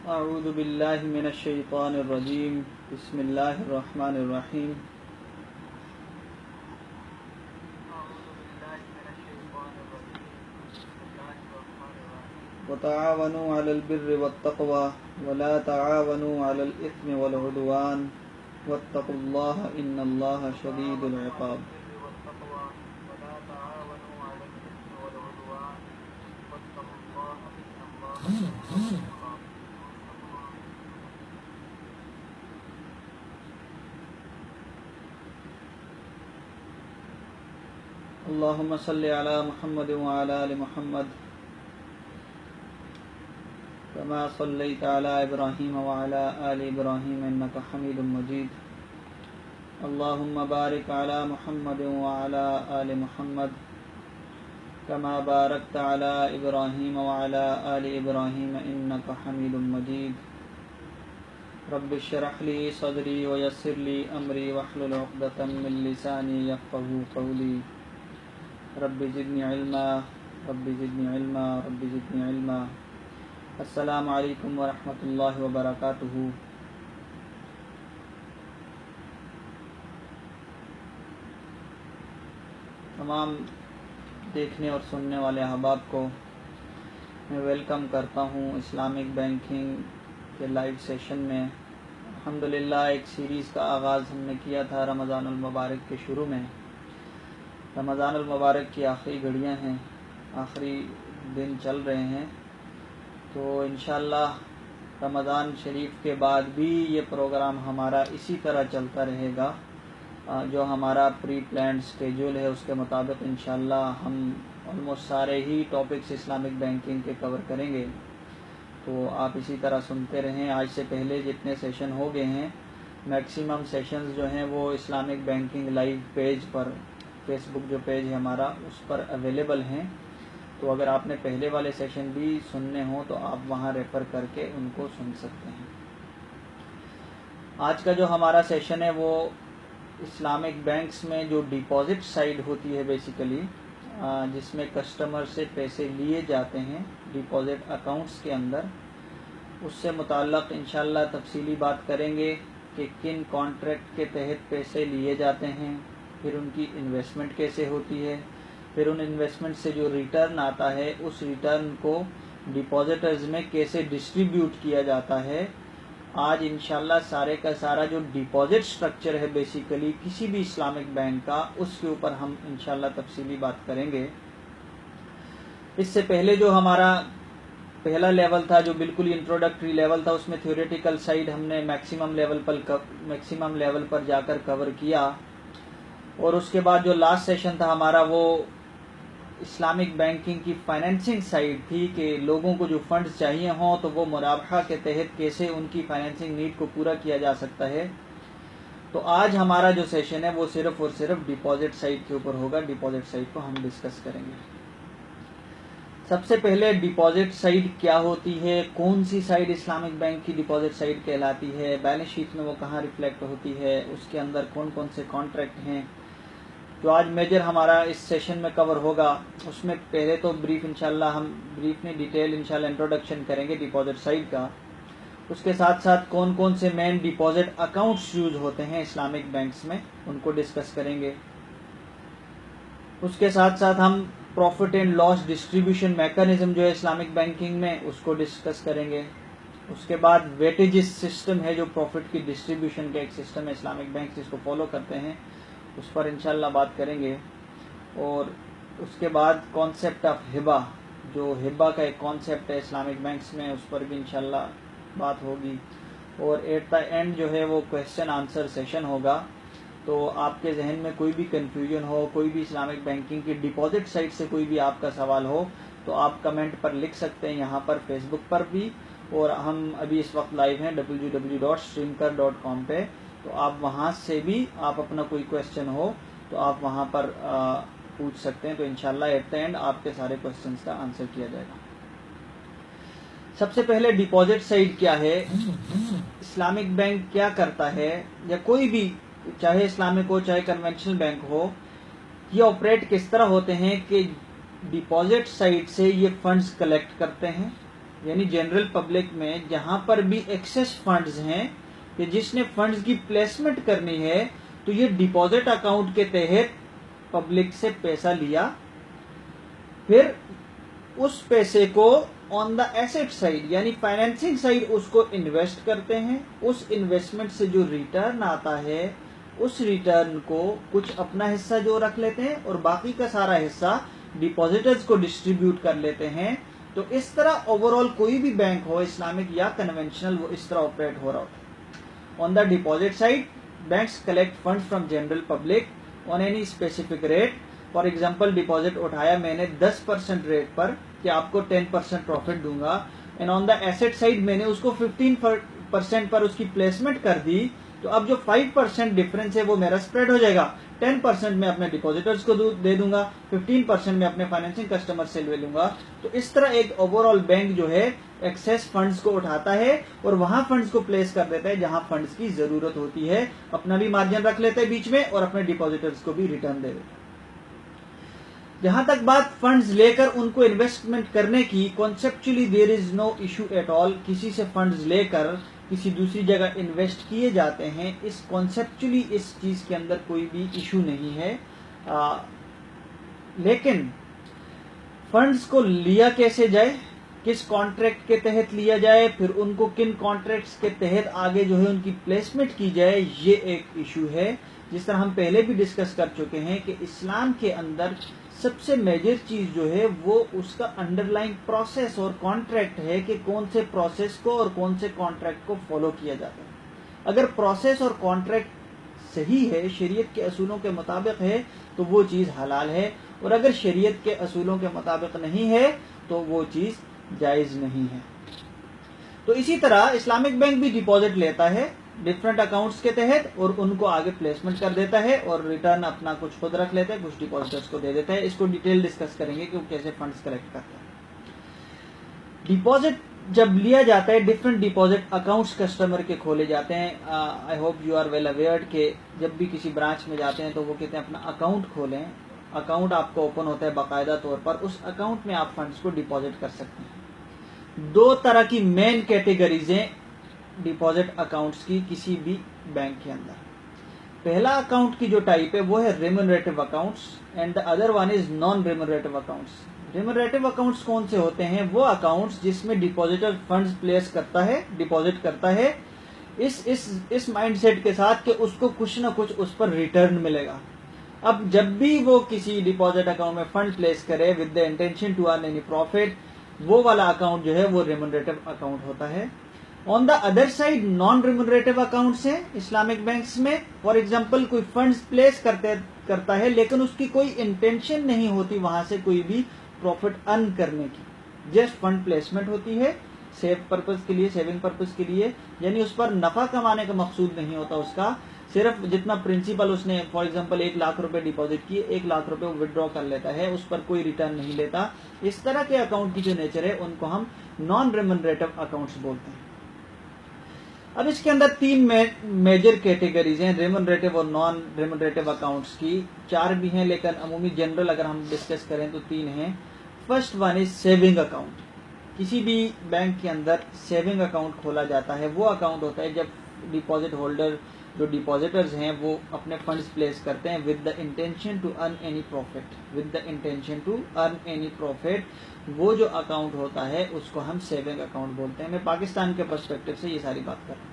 اعوذ باللہ من الشیطان الرجیم بسم اللہ الرحمن الرحیم وتعاونوا علی البر والتقوى ولا تعاونوا علی الاثم والعدوان واتقوا اللہ ان اللہ شدید العقاب۔ اللہم صلی علی محمد وعلی آل محمد کما صلیت علی ابراہیم وعلی آل ابراہیم انک حمید مجید۔ اللہم بارک علی محمد وعلی آل محمد کما بارکت علی ابراہیم وعلی آل ابراہیم انک حمید مجید۔ رب اشرح لی صدری ویسر لی امری واحلل عقدۃ من لسانی یفقہوا قولی۔ رب زدنی علما رب زدنی علما رب زدنی علما۔ السلام علیکم ورحمۃ اللہ وبرکاتہ۔ تمام دیکھنے اور سننے والے احباب کو میں ویلکم کرتا ہوں اسلامک بینکنگ کے لائیو سیشن میں۔ الحمدللہ ایک سیریز کا آغاز ہم نے کیا تھا رمضان المبارک کے شروع میں۔ رمضان المبارک کی آخری گھڑیاں ہیں، آخری دن چل رہے ہیں، تو انشاءاللہ رمضان شریف کے بعد بھی یہ پروگرام ہمارا اسی طرح چلتا رہے گا۔ جو ہمارا پری پلانڈ اسکیجول ہے اس کے مطابق انشاءاللہ ہم آلموسٹ سارے ہی ٹاپکس اسلامک بینکنگ کے کور کریں گے، تو آپ اسی طرح سنتے رہیں۔ آج سے پہلے جتنے سیشن ہو گئے ہیں، میکسیمم سیشنز جو ہیں وہ اسلامک بینکنگ لائیو پیج پر، فیس بک جو پیج ہے ہمارا اس پر اویلیبل ہیں، تو اگر آپ نے پہلے والے سیشن بھی سننے ہوں تو آپ وہاں ریفر کر کے ان کو سن سکتے ہیں۔ آج کا جو ہمارا سیشن ہے وہ اسلامک بینکس میں جو ڈپازٹ سائیڈ ہوتی ہے بیسیکلی، جس میں کسٹمر سے پیسے لیے جاتے ہیں ڈپازٹ اکاؤنٹس کے اندر، اس سے متعلق انشاءاللہ تفصیلی بات کریں گے کہ کن کانٹریکٹ کے تحت پیسے لیے جاتے ہیں، پھر ان کی انویسٹمنٹ کیسے ہوتی ہے، پھر ان انویسٹمنٹ سے جو ریٹرن آتا ہے اس ریٹرن کو ڈپازٹرز میں کیسے ڈسٹریبیوٹ کیا جاتا ہے۔ آج انشاءاللہ سارے کا سارا جو ڈپازٹ سٹرکچر ہے بیسیکلی کسی بھی اسلامک بینک کا، اس کے اوپر ہم انشاءاللہ تفصیلی بات کریں گے۔ اس سے پہلے جو ہمارا پہلا لیول تھا جو بالکل انٹروڈکٹری لیول تھا، اس میں تھیوریٹیکل سائیڈ ہم نے میکسیمم لیول پر جا کر کور کیا، اور اس کے بعد جو لاسٹ سیشن تھا ہمارا وہ اسلامک بینکنگ کی فائنینسنگ سائیڈ تھی کہ لوگوں کو جو فنڈز چاہیے ہوں تو وہ مرابحہ کے تحت کیسے ان کی فائنینسنگ نیڈ کو پورا کیا جا سکتا ہے۔ تو آج ہمارا جو سیشن ہے وہ صرف اور صرف ڈپازٹ سائیڈ کے اوپر ہوگا، ڈپازٹ سائیڈ کو ہم ڈسکس کریں گے۔ سب سے پہلے ڈپازٹ سائیڈ کیا ہوتی ہے، کون سی سائیڈ اسلامک بینک کی ڈپازٹ سائیڈ کہلاتی ہے، بیلنس شیٹ میں وہ کہاں ریفلیکٹ ہوتی ہے، اس کے اندر کون کون سے کانٹریکٹ ہیں، جو آج میجر ہمارا اس سیشن میں کور ہوگا۔ اس میں پہلے تو بریف انشاءاللہ ہم بریفلی ڈیٹیل انشاءاللہ انٹروڈکشن کریں گے ڈپازٹ سائیڈ کا، اس کے ساتھ ساتھ کون کون سے مین ڈپازٹ اکاؤنٹس یوز ہوتے ہیں اسلامک بینکس میں ان کو ڈسکس کریں گے۔ اس کے ساتھ ساتھ ہم profit and loss distribution mechanism جو ہے اسلامک بینکنگ میں اس کو ڈسکس کریں گے۔ اس کے بعد ویٹیجز سسٹم ہے جو پروفٹ کی ڈسٹریبیوشن کا ایک سسٹم ہے، اسلامک بینک جس کو فالو کرتے ہیں، اس پر انشاءاللہ بات کریں گے۔ اور اس کے بعد کانسیپٹ آف ہبہ، جو ہبہ کا ایک کانسیپٹ ہے اسلامک بینکس میں، اس پر بھی انشاءاللہ بات ہوگی۔ اور ایٹ دا اینڈ جو ہے وہ کویسچن آنسر سیشن ہوگا، تو آپ کے ذہن میں کوئی بھی کنفیوژن ہو، کوئی بھی اسلامک بینکنگ کی ڈپازٹ سائٹ سے کوئی بھی آپ کا سوال ہو تو آپ کمنٹ پر لکھ سکتے ہیں، یہاں پر فیس بک پر بھی، اور ہم ابھی اس وقت لائیو ہیں www.streamkar.com پہ، تو آپ وہاں سے بھی آپ اپنا کوئی کویسچن ہو تو آپ وہاں پر پوچھ سکتے ہیں، تو انشاءاللہ ایٹ دا اینڈ آپ کے سارے کویسچنز کا آنسر کیا جائے گا۔ سب سے پہلے ڈپازٹ سائٹ کیا ہے، اسلامک بینک کیا کرتا ہے، یا کوئی بھی چاہے اسلامک ہو چاہے کنونشنل بینک ہو، یہ آپریٹ کس طرح ہوتے ہیں کہ ڈپازٹ سائٹ سے یہ فنڈز کلیکٹ کرتے ہیں، یعنی جنرل پبلک میں جہاں پر بھی ایکسس فنڈز ہیں کہ جس نے فنڈز کی پلیسمنٹ کرنی ہے تو یہ ڈپازٹ اکاؤنٹ کے تحت پبلک سے پیسہ لیا، پھر اس پیسے کو آن دا ایسٹ سائڈ یعنی فائنینسنگ سائڈ اس کو انویسٹ کرتے ہیں، اس انویسٹمنٹ سے جو ریٹرن آتا ہے اس ریٹرن کو کچھ اپنا حصہ جو رکھ لیتے ہیں اور باقی کا سارا حصہ ڈپازیٹرز کو ڈسٹریبیوٹ کر لیتے ہیں. تو اس طرح اوور آل کوئی بھی بینک ہو اسلامک یا کنونشنل وہ اس طرح آپریٹ ہو رہا ہوتا ہے. On the deposit side banks collect fund from general public on any specific rate. For example deposit اٹھایا میں نے 10% ریٹ پر کہ آپ کو 10% پروفٹ دوں گا، and on the asset side میں نے اس کو 15% پر اس کی پلیسمنٹ کر دی. تو اب جو 5% ڈفرنس ہے وہ میرا اسپریڈ ہو جائے گا. 10% میں اپنے ڈپازیٹرز کو دے دوں گا، 15% میں اپنے فائنینسنگ کسٹمر سے لے لوں گا. تو اس طرح ایک اوور آل بینک جو ہے ایکسیس فنڈز کو اٹھاتا ہے اور وہاں فنڈز کو پلیس کر دیتا ہے جہاں فنڈز کی ضرورت ہوتی ہے، اپنا بھی مارجن رکھ لیتا ہے بیچ میں اور اپنے ڈپازیٹرز کو بھی ریٹرن دے دیتا ہے. جہاں تک بات فنڈز لے کر ان کو انویسٹمنٹ کرنے کی، conceptually there is no issue at all. کسی سے فنڈز لے کر کسی دوسری جگہ انویسٹ کیے جاتے ہیں، اس کانسیپچولی اس چیز کے اندر کوئی بھی ایشو نہیں ہے. لیکن فنڈز کو لیا کیسے جائے، کس کانٹریکٹ کے تحت لیا جائے، پھر ان کو کن کانٹریکٹس کے تحت آگے جو ہے ان کی پلیسمنٹ کی جائے، یہ ایک ایشو ہے. جس طرح ہم پہلے بھی ڈسکس کر چکے ہیں کہ اسلام کے اندر سب سے میجر چیز جو ہے وہ اس کا انڈر لائن پروسیس اور کانٹریکٹ ہے کہ کون سے پروسیس کو اور کون سے کانٹریکٹ کو فالو کیا جاتا ہے. اگر پروسیس اور کانٹریکٹ صحیح ہے، شریعت کے اصولوں کے مطابق ہے تو وہ چیز حلال ہے، اور اگر شریعت کے اصولوں کے مطابق نہیں ہے تو وہ چیز جائز نہیں ہے. تو اسی طرح اسلامک بینک بھی ڈپازٹ لیتا ہے ڈفرنٹ اکاؤنٹس کے تحت اور ان کو آگے پلیسمنٹ کر دیتا ہے اور ریٹرن اپنا کچھ خود رکھ لیتا ہے، کچھ ڈپازیٹرز کو دے دیتا ہے. اس کو ڈیٹیل ڈسکس کریں گے کہ وہ کیسے فنڈز کلیکٹ کرتا ہے. ڈپازٹ جب لیا جاتا ہے ڈفرنٹ ڈپازٹ اکاؤنٹس کسٹمر کے کھولے جاتے ہیں. I hope you are well aware کہ جب بھی کسی برانچ میں جاتے ہیں تو وہ کہتے ہیں اپنا اکاؤنٹ کھولیں. اکاؤنٹ آپ کو اوپن ہوتا ہے باقاعدہ طور پر، اس اکاؤنٹ میں آپ فنڈز کو ڈپازٹ کر سکتے ہیں. دو طرح کی مین کیٹیگریز ہیں ڈپازٹ اکاؤنٹس کی کسی بھی بینک کے اندر. پہلا اکاؤنٹ کی جو ٹائپ ہے وہ ہے remunerative accounts and the other one is non remunerative accounts. Remunerative accounts کون سے ہوتے ہیں؟ وہ اکاؤنٹس جس میں ڈپازیٹر فنڈز پلیس کرتا ہے، ڈپازٹ کرتا ہے اس مائنڈ سیٹ کے ساتھ کہ اس کو کچھ نہ کچھ اس پر ریٹرن ملے گا. اب جب بھی وہ کسی ڈپازٹ اکاؤنٹ میں فنڈ پلیس کرے with the intention to earn any profit, وہ والا اکاؤنٹ جو ہے وہ ریمونریٹو اکاؤنٹ ہوتا ہے. On the other side non remunerative accounts ہیں اسلامک بینکس میں. فار ایگزامپل کوئی فنڈز پلیس کرتا ہے لیکن اس کی کوئی انٹینشن نہیں ہوتی وہاں سے کوئی بھی پروفٹ ارن کرنے کی، جسٹ فنڈ پلیسمنٹ ہوتی ہے سیونگ پرپز کے لیے، یعنی اس پر نفع کمانے کا مقصود نہیں ہوتا اس کا، صرف جتنا پرنسپل اس نے فار ایگزامپل 1 لاکھ روپے ڈپازٹ کیے 1 لاکھ روپے وہ ودرا کر لیتا ہے، اس پر کوئی ریٹرن نہیں لیتا. اس طرح کے اکاؤنٹ کی جو نیچر ہے ان کو ہم نان ریمونریٹو اکاؤنٹس بولتے ہیں. اب اس کے اندر 3 میجر کیٹیگریز ہیں ریمونریٹو اور نان ریمونریٹو اکاؤنٹس کی. 4 بھی ہیں لیکن عمومی جنرل اگر ہم ڈسکس کریں تو 3 ہیں. First one is saving account. کسی بھی بینک کے اندر سیونگ اکاؤنٹ کھولا جاتا ہے. وہ اکاؤنٹ ہوتا ہے جب ڈپازٹ ہولڈر جو ڈپازیٹرز ہیں وہ اپنے فنڈز پلیس کرتے ہیں with the intention to earn any profit. وہ جو اکاؤنٹ ہوتا ہے اس کو ہم سیونگ اکاؤنٹ بولتے ہیں. میں پاکستان کے پرسپیکٹو سے یہ ساری بات کر رہا ہوں.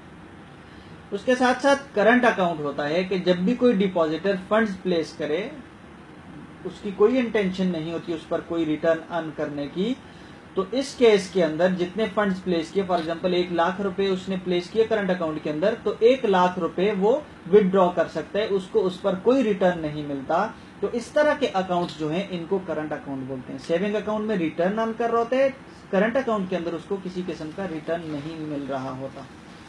اس کے ساتھ ساتھ کرنٹ اکاؤنٹ ہوتا ہے کہ جب بھی کوئی ڈپازیٹر فنڈز پلیس کرے اس کی کوئی انٹینشن نہیں ہوتی اس پر کوئی ریٹرن ارن کرنے کی، تو اس کیس کے اندر جتنے فنڈز پلیس کیے، فار ایگزامپل 1 لاکھ روپے اس نے پلیس کیے کرنٹ اکاؤنٹ کے اندر، تو 1 لاکھ روپے وہ ودرا کر سکتا ہے، اس کو اس پر کوئی ریٹرن نہیں ملتا. تو اس طرح کے اکاؤنٹس جو ہیں ان کو کرنٹ اکاؤنٹ بولتے ہیں. سیونگ اکاؤنٹ میں ریٹرن ارن کر رہا ہوتا ہے، کرنٹ اکاؤنٹ کے اندر اس کو کسی قسم کا ریٹرن نہیں مل رہا ہوتا.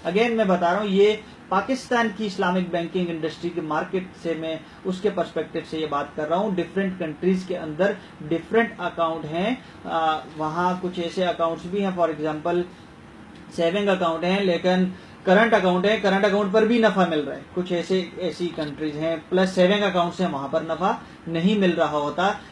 اگین میں بتا رہا ہوں یہ پاکستان کی اسلامک بینکنگ انڈسٹری کے مارکیٹ سے میں اس کے پرسپیکٹو سے یہ بات کر رہا ہوں. ڈفرینٹ کنٹریز کے اندر ڈفرینٹ اکاؤنٹ ہیں. وہاں کچھ ایسے اکاؤنٹس بھی ہیں فار ایگزامپل سیونگ اکاؤنٹ ہیں لیکن کرنٹ اکاؤنٹ ہے، کرنٹ اکاؤنٹ پر بھی نفع مل رہا ہے. کچھ ایسی کنٹریز ہیں پلس سیونگ اکاؤنٹس ہیں وہاں پر نفع نہیں مل رہا ہوتا.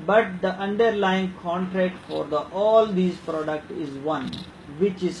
But the underlying contract for all these product is one, which is